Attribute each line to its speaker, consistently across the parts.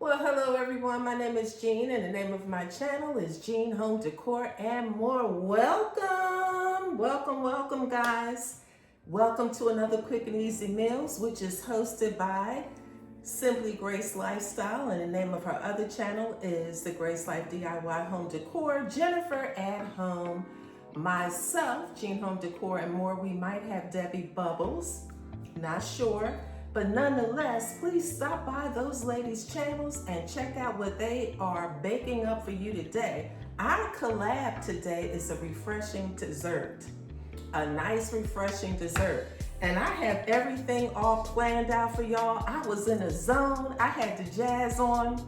Speaker 1: Well, hello everyone. My name is Jean, and the name of my channel is Jean Home Decor and More. Welcome, guys. Welcome to another Quick and Easy Meals, which is hosted by Simply Grace Lifestyle, and the name of her other channel is the Grace Life DIY Home Decor, Jennifer at Home, myself, Jean Home Decor and More. We might have Debbie Bubbles, not sure. But nonetheless, please stop by those ladies' channels and check out what they are baking up for you today. Our collab today is a refreshing dessert, a nice refreshing dessert. And I have everything all planned out for y'all. I was in a zone. I had the jazz on.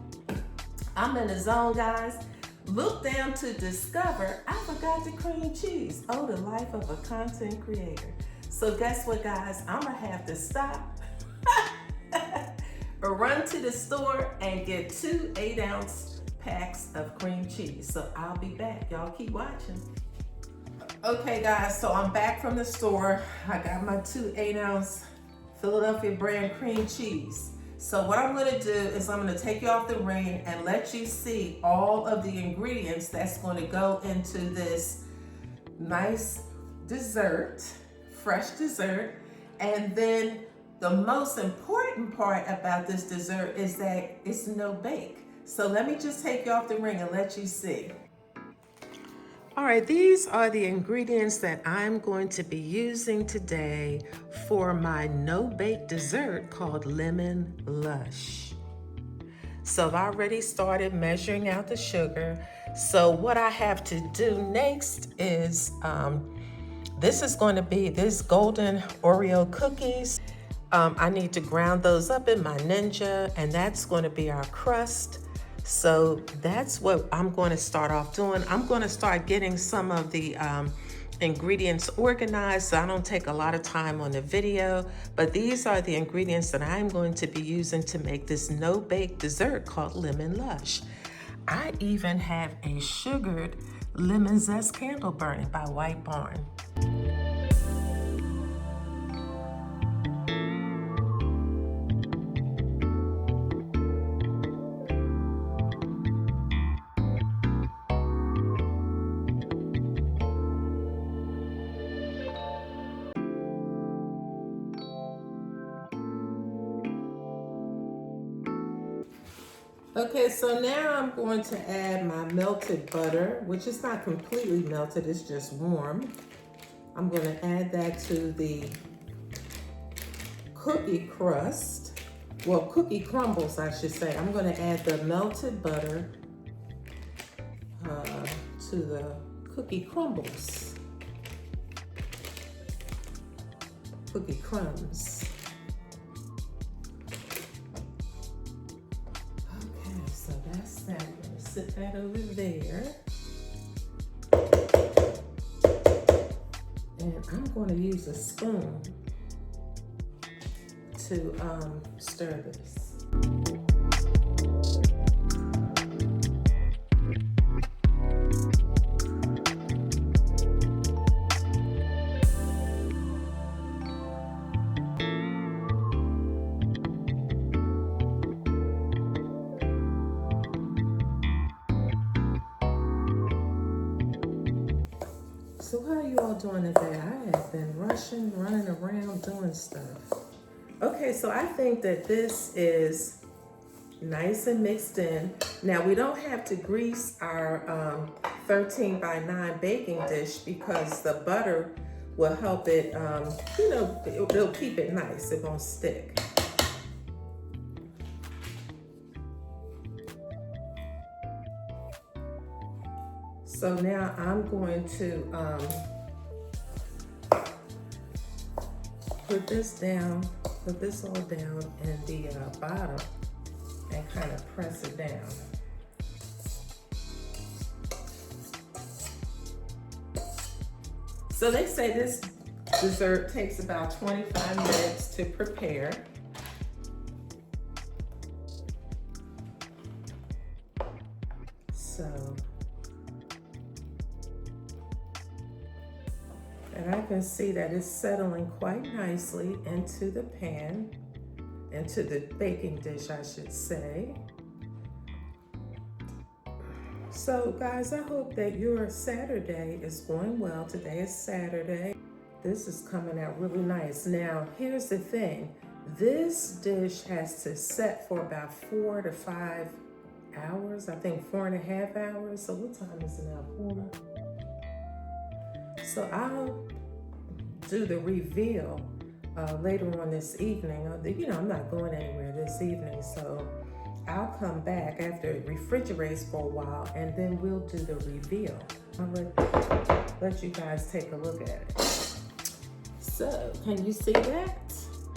Speaker 1: I'm in a zone, guys. Look down to discover I forgot the cream cheese. Oh, the life of a content creator. So guess what, guys? I'm gonna have to stop or run to the store and get 2 8-ounce packs of cream cheese. So I'll be back. Y'all keep watching. Okay, guys, so I'm back from the store. I got my 2 8-ounce Philadelphia brand cream cheese. So what I'm gonna do is I'm gonna take you off the ring and let you see all of the ingredients that's gonna go into this nice dessert, fresh dessert. And then the most important part about this dessert is that it's no bake. So let me just take you off the ring and let you see. All right, these are the ingredients that I'm going to be using today for my no-bake dessert called Lemon Lush. So I've already started measuring out the sugar. So what I have to do next is, this is going to be this golden Oreo cookies. I need to ground those up in my Ninja, and that's going to be our crust. So that's what I'm going to start off doing. I'm going to start getting some of the ingredients organized so I don't take a lot of time on the video, but these are the ingredients that I'm going to be using to make this no-bake dessert called Lemon Lush. I even have a sugared lemon zest candle burning by White Barn. Okay, so now I'm going to add my melted butter, which is not completely melted, it's just warm. I'm going to add that to the cookie crust, well, cookie crumbles, I should say. I'm going to add the melted butter to the cookie crumbles, cookie crumbs. So that's that. I'm gonna sit that over there. And I'm going to use a spoon to stir this. So how are you all doing today? I have been running around doing stuff. Okay, so I think that this is nice and mixed in. Now we don't have to grease our 13 by 9 baking dish because the butter will help it, it'll keep it nice, it won't stick. So now I'm going to put this all down in the bottom and kind of press it down. So they say this dessert takes about 25 minutes to prepare. So, and I can see that it's settling quite nicely into the pan, into the baking dish, I should say. So guys, I hope that your Saturday is going well. Today is Saturday. This is coming out really nice. Now, here's the thing. This dish has to set for about 4 to 5 hours. I think 4.5 hours. So what time is it now? 4. So I'll do the reveal later on this evening. You know, I'm not going anywhere this evening, so I'll come back after it refrigerates for a while, and then we'll do the reveal. I'll let you guys take a look at it. So, can you see that?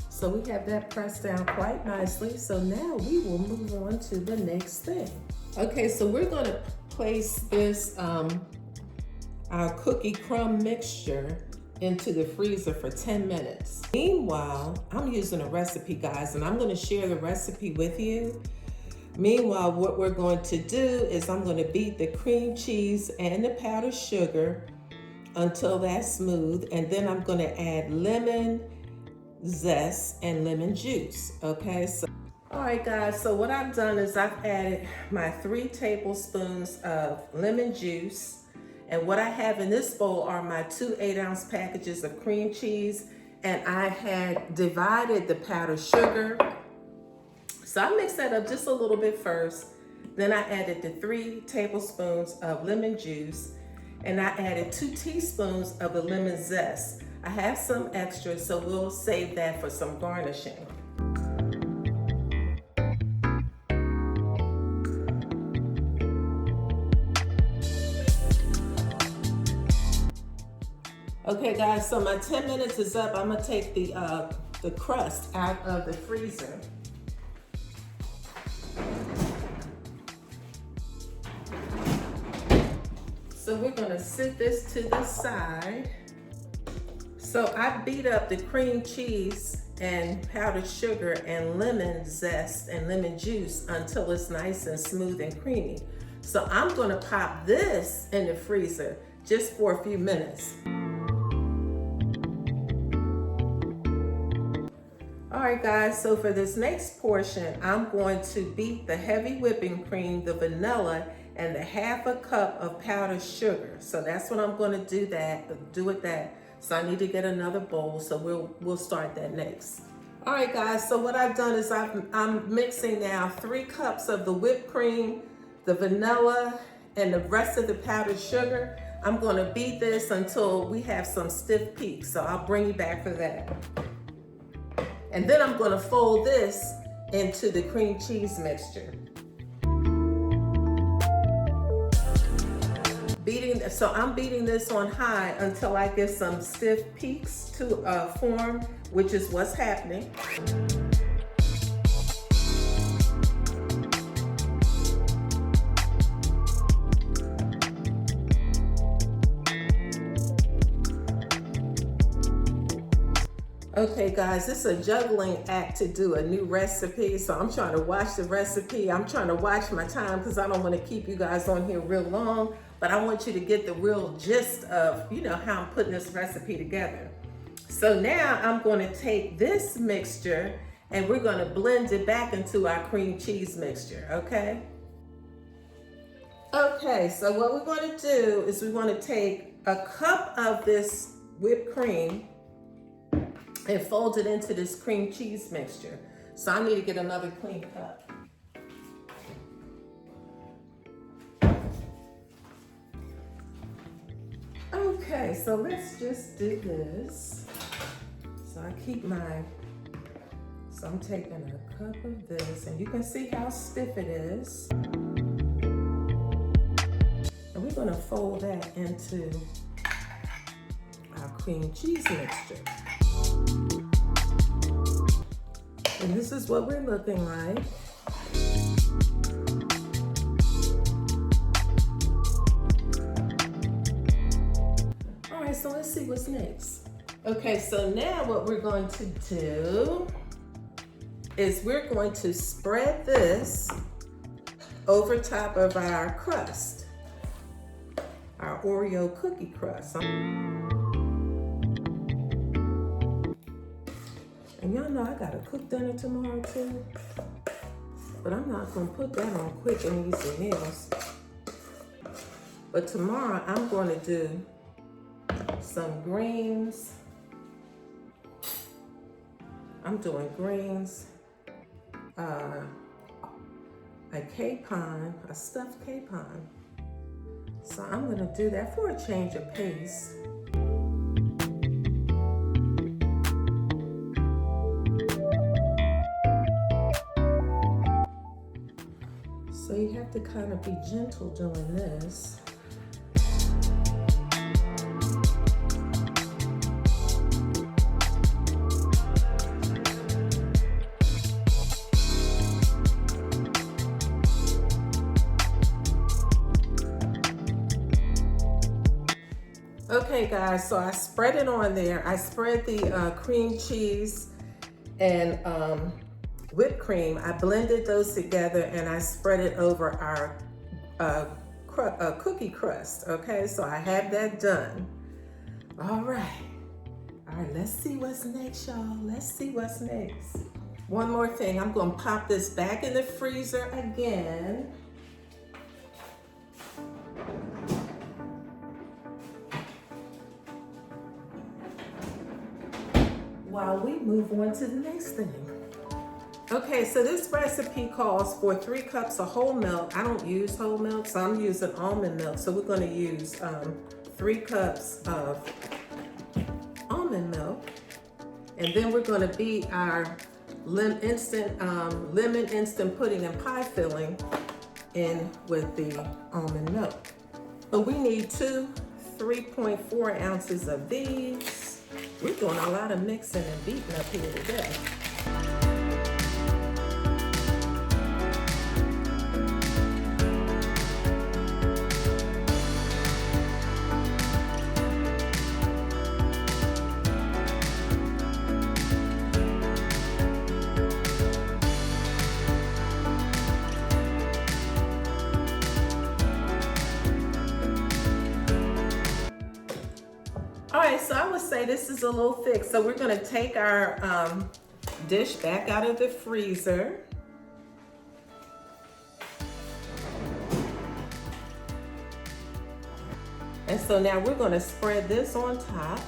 Speaker 1: So we have that pressed down quite nicely. So now we will move on to the next thing. Okay, so we're gonna place this, our cookie crumb mixture into the freezer for 10 minutes. Meanwhile, I'm using a recipe, guys, and I'm gonna share the recipe with you. Meanwhile, what we're going to do is I'm gonna beat the cream cheese and the powdered sugar until that's smooth, and then I'm gonna add lemon zest and lemon juice, okay? So, all right, guys, so what I've done is I've added my 3 tablespoons of lemon juice, and what I have in this bowl are my 2 8-ounce packages of cream cheese, and I had divided the powdered sugar. So I mixed that up just a little bit first. Then I added the 3 tablespoons of lemon juice, and I added 2 teaspoons of the lemon zest. I have some extra, so we'll save that for some garnishing. Okay guys, so my 10 minutes is up. I'm gonna take the crust out of the freezer. So we're gonna sit this to the side. So I beat up the cream cheese and powdered sugar and lemon zest and lemon juice until it's nice and smooth and creamy. So I'm gonna pop this in the freezer just for a few minutes. All right guys, so for this next portion, I'm going to beat the heavy whipping cream, the vanilla, and the 1/2 cup of powdered sugar. So that's what I'm gonna do with that. So I need to get another bowl, so we'll start that next. All right guys, so what I've done is I'm mixing now 3 cups of the whipped cream, the vanilla, and the rest of the powdered sugar. I'm gonna beat this until we have some stiff peaks, so I'll bring you back for that. And then I'm gonna fold this into the cream cheese mixture. So I'm beating this on high until I get some stiff peaks to form, which is what's happening. Okay guys, this is a juggling act to do a new recipe, so I'm trying to watch the recipe. I'm trying to watch my time because I don't want to keep you guys on here real long, but I want you to get the real gist of, you know, how I'm putting this recipe together. So now I'm going to take this mixture and we're going to blend it back into our cream cheese mixture, okay? Okay, so what we're going to do is we want to take a cup of this whipped cream and fold it into this cream cheese mixture. So I need to get another clean cup. Okay, so let's just do this. So I'm taking a cup of this, and you can see how stiff it is. And we're gonna fold that into our cream cheese mixture. And this is what we're looking like. All right, so let's see what's next. Okay, so now what we're going to do is we're going to spread this over top of our crust, our Oreo cookie crust. And y'all know I gotta cook dinner tomorrow too, but I'm not gonna put that on quick and easy meals. But tomorrow I'm going to do some greens. I'm doing greens, a capon, a stuffed capon. So I'm gonna do that for a change of pace. So you have to kind of be gentle doing this. Okay guys, so I spread it on there. I spread the cream cheese and whipped cream. I blended those together and I spread it over our cookie crust. Okay, so I have that done. All right, let's see what's next, y'all. Let's see what's next. One more thing, I'm gonna pop this back in the freezer again. While we move on to the next thing. Okay, so this recipe calls for 3 cups of whole milk. I don't use whole milk, so I'm using almond milk. So we're gonna use 3 cups of almond milk. And then we're gonna beat our lemon instant pudding and pie filling in with the almond milk. So we need 2 3.4 ounces of these. We're doing a lot of mixing and beating up here today. All right, so I would say this is a little thick. So we're gonna take our dish back out of the freezer. And so now we're gonna spread this on top.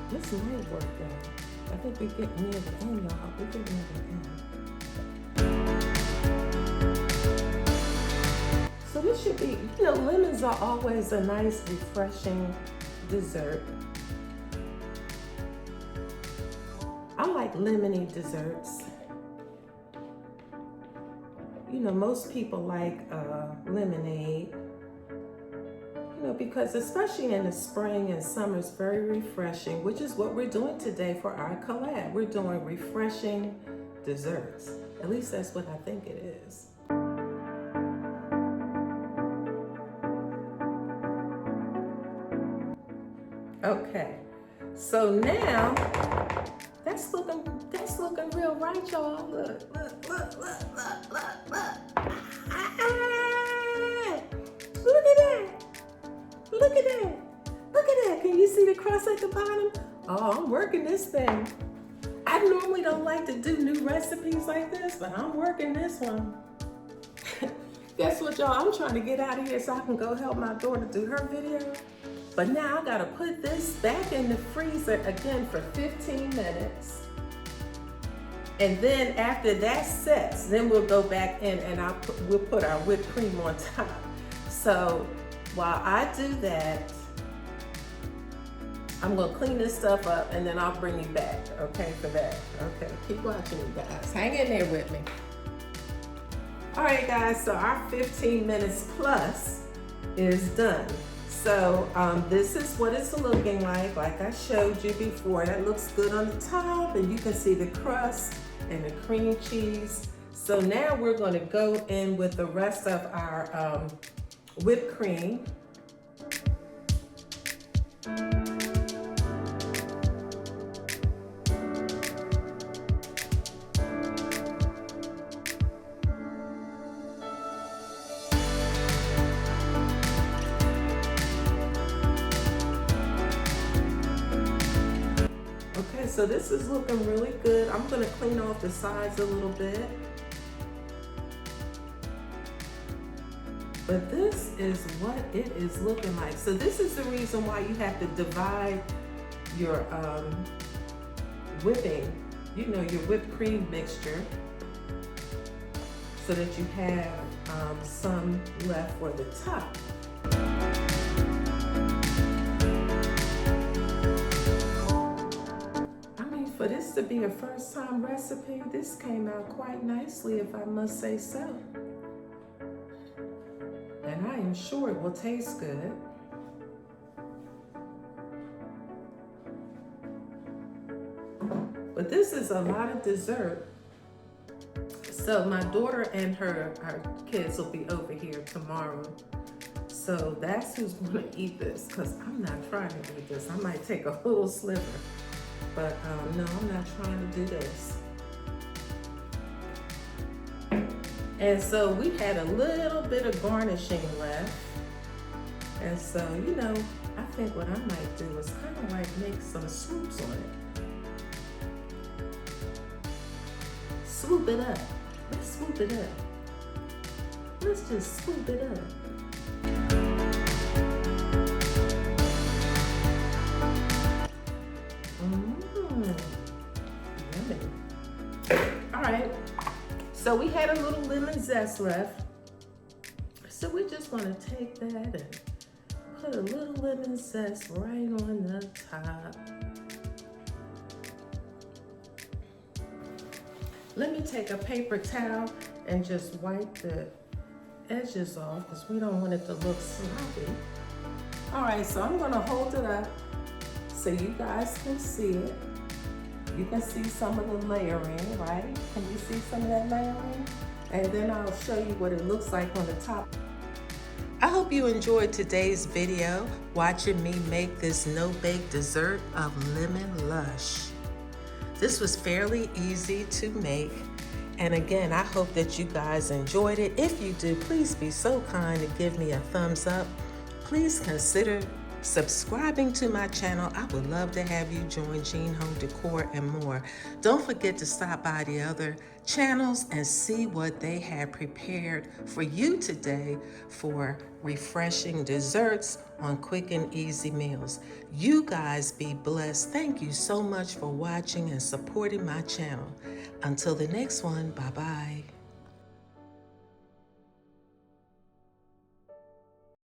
Speaker 1: This might work though. I think we're getting near the end, y'all. We're getting near the end. So this should be, you know, lemons are always a nice, refreshing dessert. I like lemony desserts. You know, most people like lemonade, you know, because especially in the spring and summer, it's very refreshing, which is what we're doing today for our collab. We're doing refreshing desserts. At least that's what I think it is. Okay, so now that's looking real right, y'all. Look. Look at that. Look at that. Look at that. Can you see the crust at the bottom? Oh, I'm working this thing. I normally don't like to do new recipes like this, but I'm working this one. Guess what, y'all? I'm trying to get out of here so I can go help my daughter do her video. But now I gotta put this back in the freezer again for 15 minutes. And then after that sets, then we'll go back in and we'll put our whipped cream on top. So while I do that, I'm gonna clean this stuff up and then I'll bring you back, okay, for that. Okay, keep watching, you guys. Hang in there with me. All right, guys, so our 15 minutes plus is done. So this is what it's looking like I showed you before. That looks good on the top, and you can see the crust and the cream cheese. So now we're gonna go in with the rest of our whipped cream. so this is looking really good. I'm gonna clean off the sides a little bit. But this is what it is looking like. So this is the reason why you have to divide your whipping, your whipped cream mixture, so that you have some left for the top. For this to be a first time recipe, this came out quite nicely, if I must say so. And I am sure it will taste good. But this is a lot of dessert. So my daughter and her kids will be over here tomorrow. So that's who's gonna eat this, because I'm not trying to eat this. I might take a little sliver. But no, I'm not trying to do this. And so we had a little bit of garnishing left. And so, I think what I might do is kind of like make some swoops on it. Swoop it up. Let's swoop it up. Let's just swoop it up. All right, so we had a little lemon zest left. So we just want to take that and put a little lemon zest right on the top. Let me take a paper towel and just wipe the edges off, because we don't want it to look sloppy. All right, so I'm gonna hold it up so you guys can see it. You can see some of the layering, right? Can you see some of that layering? And then I'll show you what it looks like on the top. I hope you enjoyed today's video, watching me make this no-bake dessert of lemon lush. This was fairly easy to make. And again, I hope that you guys enjoyed it. If you do, please be so kind to give me a thumbs up. Please consider subscribing to my channel. I would love to have you join Jean Home Decor and more. Don't forget to stop by the other channels and see what they have prepared for you today for refreshing desserts on quick and easy meals. You guys be blessed. Thank you so much for watching and supporting my channel. Until the next one, bye-bye.